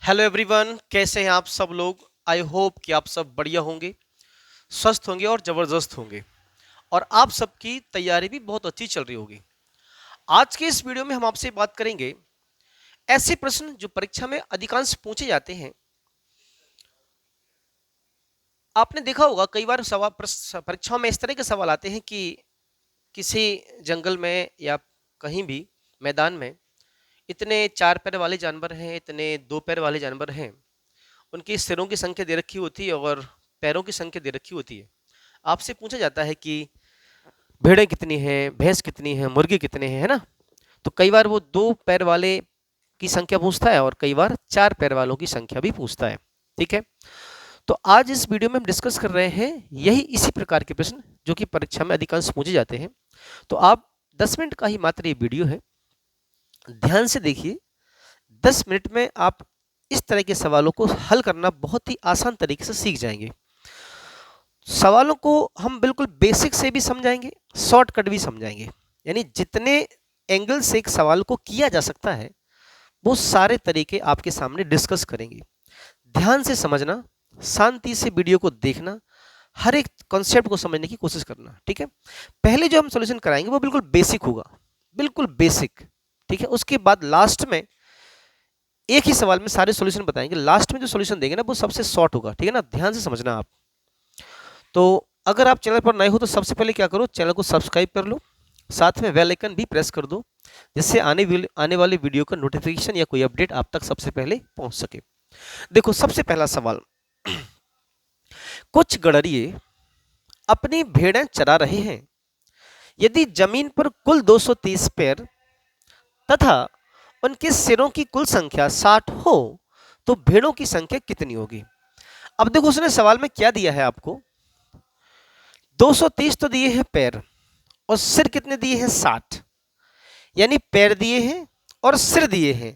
Hello everyone, कैसे हैं आप सब लोग। आई होप कि आप सब बढ़िया होंगे, स्वस्थ होंगे और ज़बरदस्त होंगे और आप सबकी तैयारी भी बहुत अच्छी चल रही होगी। आज के इस वीडियो में हम आपसे बात करेंगे ऐसे प्रश्न जो परीक्षा में अधिकांश पूछे जाते हैं। आपने देखा होगा कई बार सवाल परीक्षाओं में इस तरह के सवाल आते हैं कि किसी जंगल में या कहीं भी मैदान में इतने चार पैर वाले जानवर हैं, इतने दो पैर वाले जानवर हैं। उनकी सिरों की संख्या दे रखी होती है और पैरों की संख्या दे रखी होती है। आपसे पूछा जाता है कि भेड़ें कितनी हैं, भैंस कितनी हैं, मुर्गे कितने हैं, है ना। तो कई बार वो दो पैर वाले की संख्या पूछता है और कई बार चार पैर वालों की संख्या भी पूछता है। ठीक है, तो आज इस वीडियो में हम डिस्कस कर रहे हैं यही इसी प्रकार के प्रश्न जो कि परीक्षा में अधिकांश पूछे जाते हैं। तो आप 10 मिनट का ही मात्र ये वीडियो है, ध्यान से देखिए। 10 मिनट में आप इस तरह के सवालों को हल करना बहुत ही आसान तरीके से सीख जाएंगे। सवालों को हम बिल्कुल बेसिक से भी समझाएंगे, शॉर्टकट भी समझाएंगे, यानी जितने एंगल से एक सवाल को किया जा सकता है वो सारे तरीके आपके सामने डिस्कस करेंगे। ध्यान से समझना, शांति से वीडियो को देखना, हर एक कॉन्सेप्ट को समझने की कोशिश करना। ठीक है, पहले जो हम सॉल्यूशन कराएंगे वो बिल्कुल बेसिक होगा, बिल्कुल बेसिक। ठीक है, उसके बाद लास्ट में एक ही सवाल में सारे सॉल्यूशन बताएंगे। लास्ट में जो सॉल्यूशन देंगे ना वो सबसे शॉर्ट होगा। ठीक है ना, ध्यान से समझना आप। तो अगर आप चैनल पर नए हो तो सबसे पहले क्या करो, चैनल को सब्सक्राइब कर लो, साथ में बेल आइकन भी प्रेस कर दो, जिससे आने वाले वीडियो का नोटिफिकेशन या कोई अपडेट आप तक सबसे पहले पहुंच सके। देखो, सबसे पहला सवाल, कुछ गड़रिए अपनी भेड़ें चरा रहे हैं। यदि जमीन पर कुल 230 पैर तथा उनके सिरों की कुल संख्या 60 हो तो भेड़ों की संख्या कितनी होगी। अब देखो, उसने सवाल में क्या दिया है आपको, 230 तो दिए हैं पैर और सिर कितने दिए हैं, 60। यानी पैर दिए हैं और सिर दिए हैं।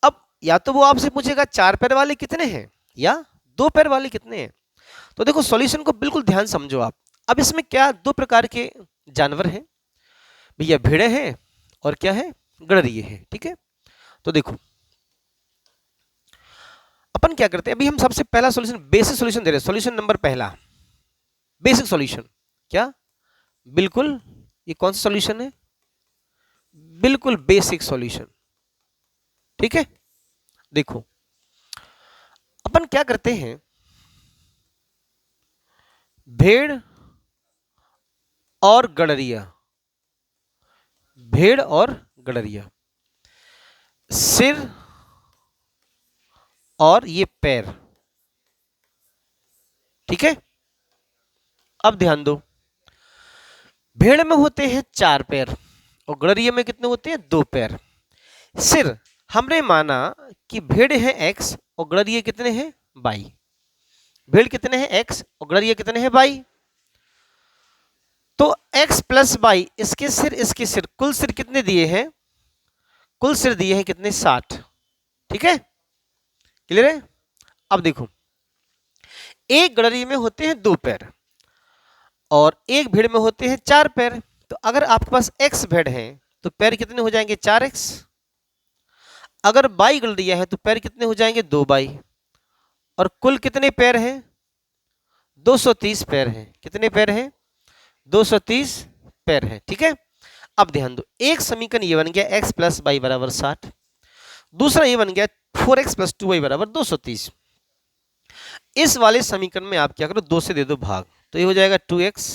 अब या तो वो आपसे पूछेगा चार पैर वाले कितने हैं या दो पैर वाले कितने हैं। तो देखो, सॉल्यूशन को बिल्कुल ध्यान समझो आप। अब इसमें क्या, दो प्रकार के जानवर हैं भैया, भेड़े हैं और क्या है, गड़रिए हैं। ठीक है, तो देखो अपन क्या करते हैं, अभी हम सबसे पहला सॉल्यूशन, बेसिक सॉल्यूशन दे रहे हैं। सॉल्यूशन नंबर पहला, बेसिक सॉल्यूशन। क्या, बिल्कुल, ये कौन सा सॉल्यूशन है, बिल्कुल बेसिक सॉल्यूशन। ठीक है, देखो अपन क्या करते हैं, भेड़ और गड़रिया, भेड़ और गड़रिया, सिर और ये पैर। ठीक है, अब ध्यान दो, भेड़ में होते हैं चार पैर और गड़रिया में कितने होते हैं, दो पैर। सिर हमने माना कि भेड़ है एक्स और गड़रिया कितने हैं, बाई। भेड़ कितने हैं, एक्स और गड़रिया कितने हैं, बाई। तो x प्लस बाई, इसके सिर, कुल सिर कितने दिए हैं, कुल सिर दिए हैं कितने, 60। ठीक है, क्लियर है। अब देखो, एक गड़री में होते हैं दो पैर और एक भेड़ में होते हैं चार पैर। तो अगर आपके पास x भेड़ है तो पैर कितने हो जाएंगे, 4x। अगर बाई गड़रिया है तो पैर कितने हो जाएंगे, दो बाई। और कुल कितने पैर हैं, 230 पैर हैं। कितने पैर हैं, 230 पैर हैं। ठीक है, अब ध्यान दो, एक समीकरण ये बन गया x प्लस बाई बराबर 60, दूसरा ये बन गया 4x प्लस 2y बराबर 230। इस वाले समीकरण में आप क्या करो, दो से दे दो भाग, तो ये हो जाएगा 2x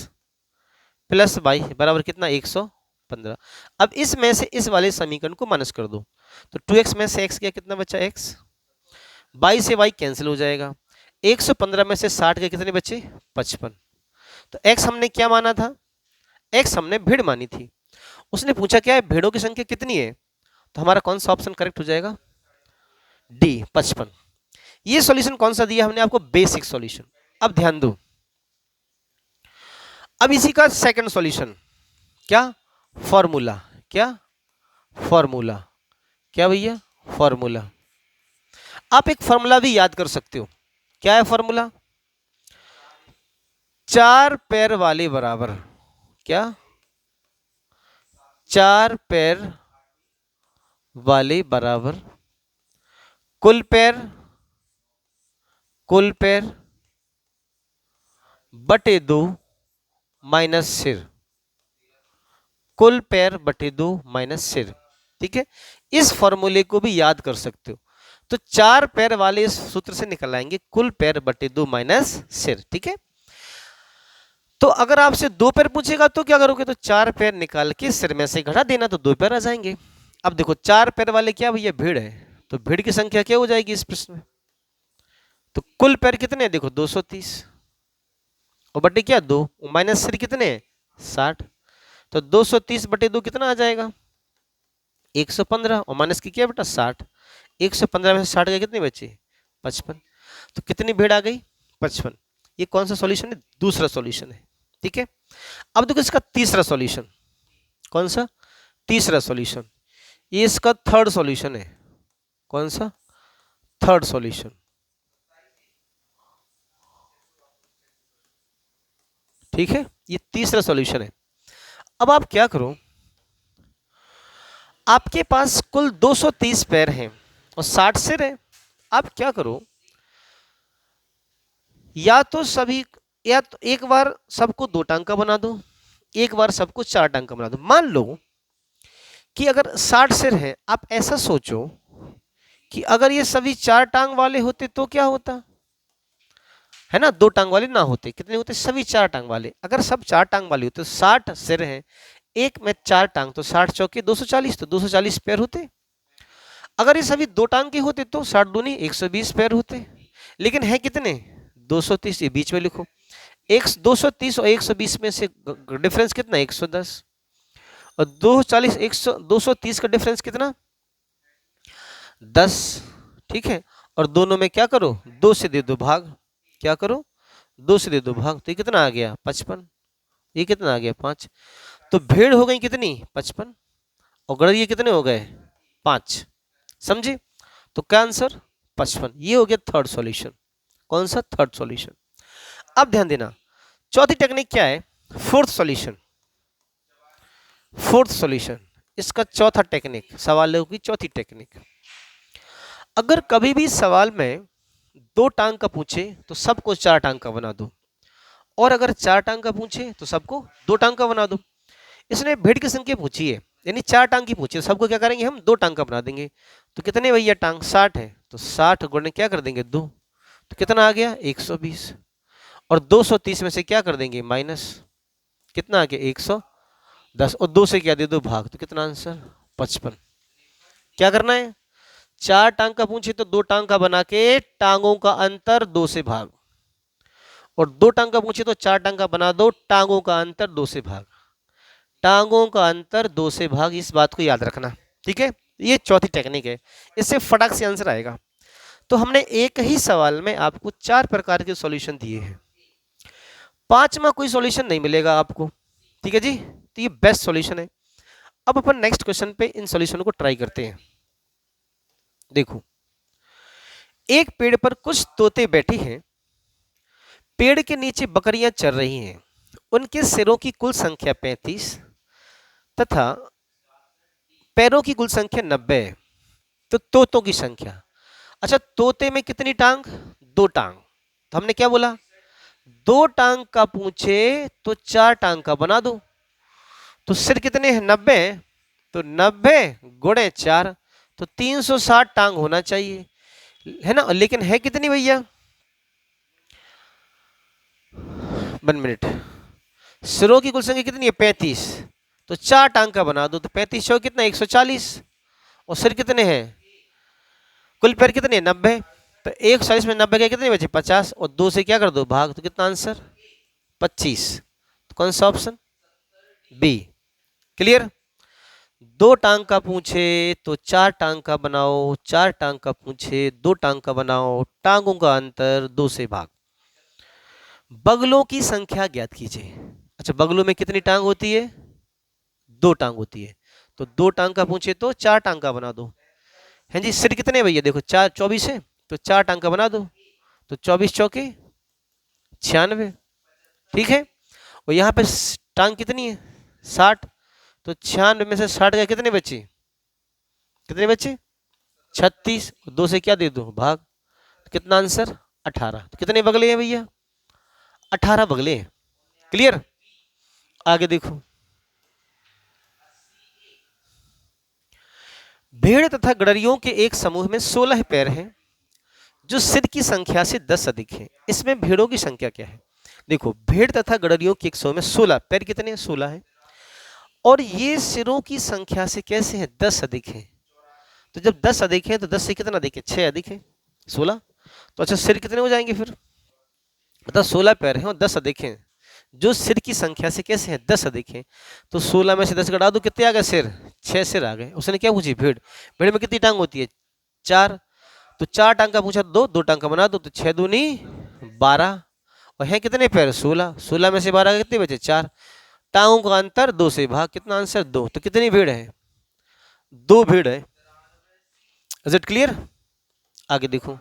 प्लस बाई बराबर कितना, 115। अब इसमें से इस वाले समीकरण को माइनस कर दो, तो 2x में से x गया, कितना बचा, x। बाई से y कैंसिल हो जाएगा, 115 में से 60 के कितने बचे, 55। तो x हमने क्या माना था, x हमने भेड़ मानी थी। उसने पूछा क्या है, भेड़ों की संख्या कितनी है, तो हमारा कौन सा ऑप्शन करेक्ट हो जाएगा, डी, 55। ये सॉल्यूशन कौन सा दिया हमने आपको, बेसिक सॉल्यूशन। अब ध्यान दो, अब इसी का सेकंड सॉल्यूशन, क्या, फॉर्मूला। क्या, फॉर्मूला। क्या भैया, फॉर्मूला। आप एक फॉर्मूला भी याद कर सकते हो, क्या है फॉर्मूला, चार पैर वाले बराबर, क्या, चार पैर वाले बराबर कुल पैर, कुल पैर बटे 2 माइनस सिर, कुल पैर बटे 2 माइनस सिर। ठीक है, इस फॉर्मूले को भी याद कर सकते हो। तो 4 पैर वाले इस सूत्र से निकल आएंगे कुल पैर बटे 2 माइनस सिर। ठीक है, तो अगर आपसे 2 पैर पूछेगा तो क्या करोगे, तो 4 पैर निकाल के सिर में से घटा देना, तो 2 पैर आ जाएंगे। अब देखो 4 पैर वाले क्या भैया भीड़ है, तो भीड़ की संख्या क्या हो जाएगी इस प्रश्न में, तो कुल पैर कितने हैं देखो 230 और बटे क्या 2 माइनस सिर कितने 60, तो 230 बटे 2 कितना आ जाएगा 115 और माइनस की क्या बेटा 60, 115 में से 60 का कितने बचे 55, तो कितनी भीड़ आ गई 55। ये कौन सा सॉल्यूशन है, दूसरा सॉल्यूशन है। ठीक है, अब देखो इसका तीसरा सॉल्यूशन, कौन सा तीसरा सॉल्यूशन, ये इसका थर्ड सॉल्यूशन है। कौन सा थर्ड सॉल्यूशन, ठीक है, ये तीसरा सॉल्यूशन है। अब आप क्या करो, आपके पास कुल 230 पैर हैं और 60 सिर है। आप क्या करो, या तो सभी, या तो एक बार सबको 2 टांग का बना दो, एक बार सबको 4 टांग का बना दो। मान लो कि अगर 60 सिर है, आप ऐसा सोचो कि अगर ये सभी 4 टांग वाले होते तो क्या होता है ना, 2 टांग वाले ना होते, कितने होते सभी 4 टांग वाले। अगर सब 4 टांग वाले होते तो 60 सिर हैं, एक में 4 टांग, तो 60 चौके 240, तो 240 पैर होते। अगर ये सभी 2 टांग के होते तो 60 दूनी 120 पैर होते, लेकिन है कितने 230, ये बीच में लिखो। 230 और 120 में से डिफरेंस कितना 110, और 240 230 का डिफरेंस कितना 10। ठीक है, और दोनों में क्या करो 2 से दे दो भाग, क्या करो 2 से दे दो भाग, तो ये कितना आ गया 55, ये कितना आ गया 5। तो भीड़ हो गई कितनी 55 और गणित कितने हो गए 5, समझे। तो क्या आंसर 55, ये हो गया थर्ड सॉल्यूशन। कौन सा थर्ड सॉल्यूशन। अब ध्यान देना चौथी टेक्निक क्या है, फोर्थ सॉल्यूशन। फोर्थ सॉल्यूशन इसका चौथा टेक्निक, सवालों की चौथी टेक्निक। अगर कभी भी सवाल में 2 टांग का पूछे तो सबको 4 टांग का बना दो, और अगर 4 टांग का पूछे तो सबको 2 टांग का बना दो। इसने भीड़ की संख्या पूछी है, यानी 4 टांग की पूछी है, सबको क्या करेंगे हम 2 टांग का बना देंगे। तो कितने भैया टांग 60 है, तो 60 गुणे क्या कर देंगे 2, तो कितना आ गया 120, और 230 में से क्या कर देंगे माइनस, कितना आ गया 110, और 2 से क्या दे दो भाग, तो कितना आंसर 55। क्या करना है, 4 टांग का पूछे तो 2 टांग का बना के टांगों का अंतर 2 से भाग, और 2 टांग का पूछे तो 4 टांग का बना दो, टांगों का अंतर 2 से भाग, टांगों का अंतर 2 से भाग। इस बात को याद रखना, ठीक है। ये चौथी टेक्निक है, इससे फटाक से आंसर आएगा। तो हमने एक ही सवाल में आपको 4 प्रकार के सॉल्यूशन दिए हैं, 5वां कोई सॉल्यूशन नहीं मिलेगा आपको, ठीक है जी। तो ये बेस्ट सॉल्यूशन है। अब अपन नेक्स्ट क्वेश्चन पे इन सॉल्यूशन को ट्राई करते हैं। देखो, एक पेड़ पर कुछ तोते बैठे हैं, पेड़ के नीचे बकरियां चर रही हैं, उनके सिरों की कुल संख्या 35 तथा पैरों की कुल संख्या 90 है। तो तोतों की संख्या, अच्छा तोते में कितनी टांग 2 टांग, तो हमने क्या बोला 2 टांग का पूछे तो 4 टांग का बना दो, तो सिर कितने हैं 90, तो 90 गुणे 4, तो 360 टांग होना चाहिए, है ना। लेकिन है कितनी भैया 1 मिनट, सिरों की कुल संख्या कितनी है 35, तो 4 टांग का बना दो, तो 35 सौ कितना 140, और सिर कितने हैं कुल पैर कितने 90, तो 140 में 90 के कितने बचे 50, और 2 से क्या कर दो भाग, तो कितना आंसर 25। तो कौन सा ऑप्शन बी, क्लियर। 2 टांग का पूछे तो 4 टांग का बनाओ, 4 टांग का पूछे 2 टांग का बनाओ, टांगों का अंतर 2 से भाग। बगलों की संख्या ज्ञात कीजिए। अच्छा बगलों में कितनी टांग होती है 2 टांग होती है, तो 2 टांग का पूछे तो 4 टांग का बना दो। हैं जी, सिर कितने भैया देखो 4 24 है, तो 4 टांग का बना दो, तो 24 चौके 96, ठीक है। और यहाँ पे टांग कितनी है 60, तो 96 में से 60 का कितने बचे, कितने बचे 36, 2 से क्या दे दो भाग, कितना आंसर 18। तो कितने बगले हैं भैया, 18 बगले हैं। क्लियर। आगे देखो, भेड़ तथा गड़रियों के एक समूह में 16 पैर हैं जो सिर की संख्या से 10 अधिक है। इसमें भेड़ों की संख्या क्या है। देखो, भेड़ तथा गड़रियों के एक समूह में 16 पैर, कितने हैं 16 है, और ये सिरों की संख्या से कैसे है 10 अधिक है। तो जब 10 अधिक है तो 10 से कितना अधिक है 6 अधिक है 16। तो अच्छा, सिर कितने हो जाएंगे फिर, मतलब 16 पैर हैं और 10 अधिक हैं, जो सिर की संख्या से कैसे हैं 10 अधिक हैं। तो 16 में से 10 घटा दो, कितने आ गए सिर, 6 सिर आ गए। उसने क्या पूछी, भेड़, भेड़ में कितनी टांग होती है 4, तो 4 टांग का पूछा, दो टांग का बना दो, तो 6 दूनी 12, और है कितने पैर 16, 16 में से 12 कितने बचे 4, टांगों का अंतर 2 से भाग, कितना आंसर 2। तो कितनी भेड़ है, 2 भेड़ है। Is it clear. आगे देखो,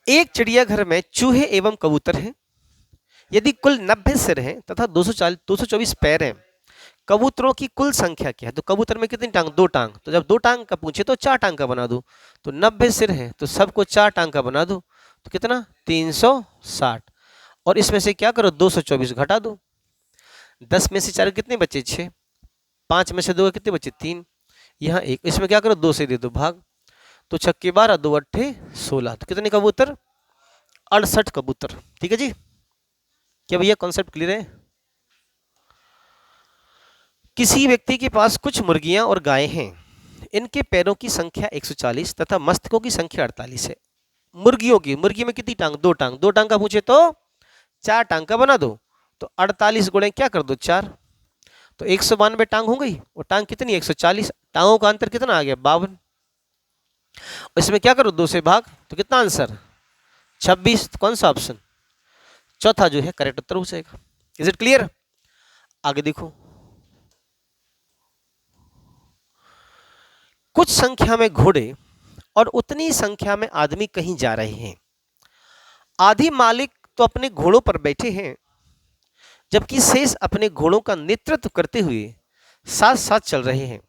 एक चिड़ियाघर में चूहे एवं कबूतर हैं। यदि कुल 90 सिर हैं तथा 224 पैर हैं, कबूतरों की कुल संख्या क्या है। तो कबूतर में कितनी टांग, 2 टांग, तो जब 2 टांग का पूछे तो 4 टांग का बना दो। तो 90 सिर हैं तो सबको 4 टांग का बना दो, तो कितना 360, और इसमें से क्या करो 224 घटा दो। 10 में से 4 कितने बचे 6, 5 में से 2 कितने बचे 3, यहाँ 1, इसमें क्या करो 2 से दे दो भाग, तो 6 के 12, 2 अट्ठे 16, तो कितने कबूतर 68 कबूतर। ठीक है जी, क्या भैया कॉन्सेप्ट क्लियर है। किसी व्यक्ति के पास कुछ मुर्गियां और गायें हैं। इनके पैरों की संख्या 140 तथा मस्तकों की संख्या 48 है। मुर्गी में कितनी टांग, 2 टांग, 2 टांग का पूछे तो 4 टांग का बना दो, तो 48 गुणे क्या कर दो 4, तो 192 टांग हो गई, और टांग कितनी 140, टांगों का अंतर कितना आ गया 52, इसमें क्या करो 2 से भाग, तो कितना आंसर 26। तो कौन सा ऑप्शन, चौथा जो है करेक्ट उत्तर हो जाएगा। Is it clear. आगे देखो, कुछ संख्या में घोड़े और उतनी संख्या में आदमी कहीं जा रहे हैं। आधी मालिक तो अपने घोड़ों पर बैठे हैं, जबकि शेष अपने घोड़ों का नेतृत्व करते हुए साथ साथ चल रहे हैं।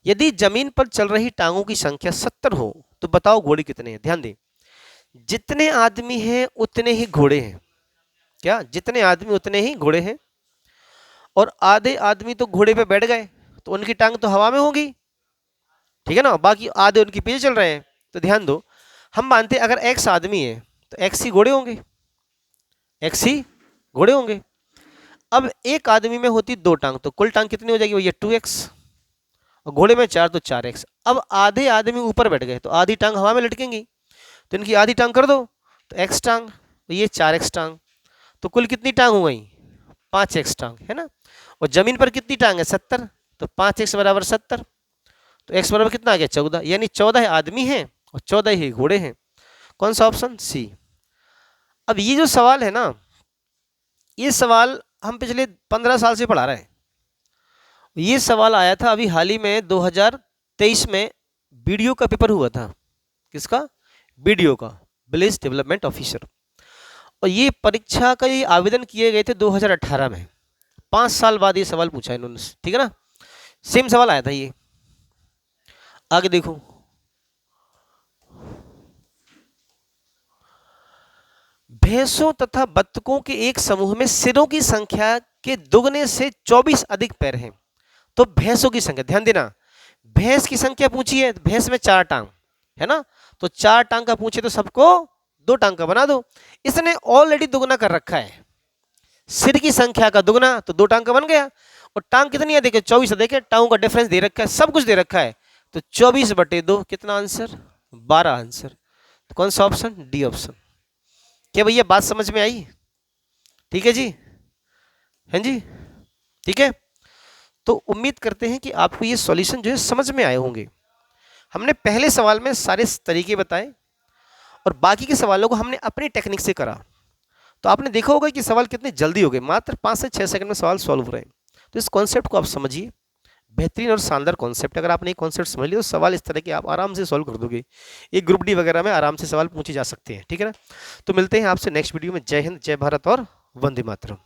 यदि जमीन पर चल रही टांगों की संख्या 70 हो तो बताओ घोड़े कितने हैं। ध्यान दें, जितने आदमी हैं उतने ही घोड़े हैं। क्या, जितने आदमी उतने ही घोड़े हैं, और आधे आदमी तो घोड़े पे बैठ गए तो उनकी टांग तो हवा में होगी, ठीक है ना, बाकी आधे उनके पीछे चल रहे हैं। तो ध्यान दो, हम मानते हैं अगर एक्स आदमी है तो एक्स ही घोड़े होंगे, एक्स ही घोड़े होंगे। अब एक आदमी में होती 2 टांग, तो कुल टांग कितनी हो जाएगी भैया 2x, और घोड़े में 4 तो 4x। अब आधे आदमी ऊपर बैठ गए तो आधी टांग हवा में लटकेंगी, तो इनकी आधी टांग कर दो, तो x टांग, तो ये 4x टांग, तो कुल कितनी टांग हो गई 5x टांग, है ना। और जमीन पर कितनी टांग है 70, तो 5x बराबर 70, तो x बराबर कितना आ गया 14, यानी 14 आदमी हैं और 14 ही घोड़े हैं। कौन सा ऑप्शन, सी। अब ये जो सवाल है ना, ये सवाल हम पिछले 15 साल से पढ़ा रहे हैं। ये सवाल आया था अभी हाल ही में 2023 में, बीडीओ का पेपर हुआ था। किसका, बीडीओ का, विलेज डेवलपमेंट ऑफिसर। और ये परीक्षा का ये आवेदन किए गए थे 2018 में, 5 साल बाद ये सवाल पूछा इन्होंने, ठीक है ना, सेम सवाल आया था ये। आगे देखो, भैंसों तथा बत्तकों के एक समूह में सिरों की संख्या के दुगने से 24 अधिक पैर हैं। तो भैंसों की संख्या, ध्यान देना, भैंस की संख्या पूछी है, भैंस में 4 टांग है ना, तो 4 टांग का पूछे तो सबको 2 टांग का बना दो। इसने ऑलरेडी दुगना कर रखा है, सिर की संख्या का दुगना, तो 2 टांग का बन गया। और टांग कितनी है देखे 24 देखे, टांगों का डिफरेंस दे रखा है, सब कुछ दे रखा है, तो 24/2 कितना आंसर 12 आंसर। तो कौन सा ऑप्शन, डी ऑप्शन। क्या भैया बात समझ में आई, ठीक है जी, हैं जी, ठीक है। तो उम्मीद करते हैं कि आपको ये सॉल्यूशन जो है समझ में आए होंगे। हमने पहले सवाल में सारे तरीके बताए और बाकी के सवालों को हमने अपनी टेक्निक से करा, तो आपने देखा होगा कि सवाल कितने जल्दी हो गए, मात्र 5 से 6 सेकंड में सवाल सॉल्व हो रहे हैं। तो इस कॉन्सेप्ट को आप समझिए, बेहतरीन और शानदार कॉन्सेप्ट। अगर आपने ये कॉन्सेप्ट समझ लिया तो सवाल इस तरह के आप आराम से सॉल्व कर दोगे, एक ग्रुप डी वगैरह में आराम से सवाल पूछे जा सकते हैं, ठीक है ना। तो मिलते हैं आपसे नेक्स्ट वीडियो में। जय हिंद, जय भारत और वंदे मातरम।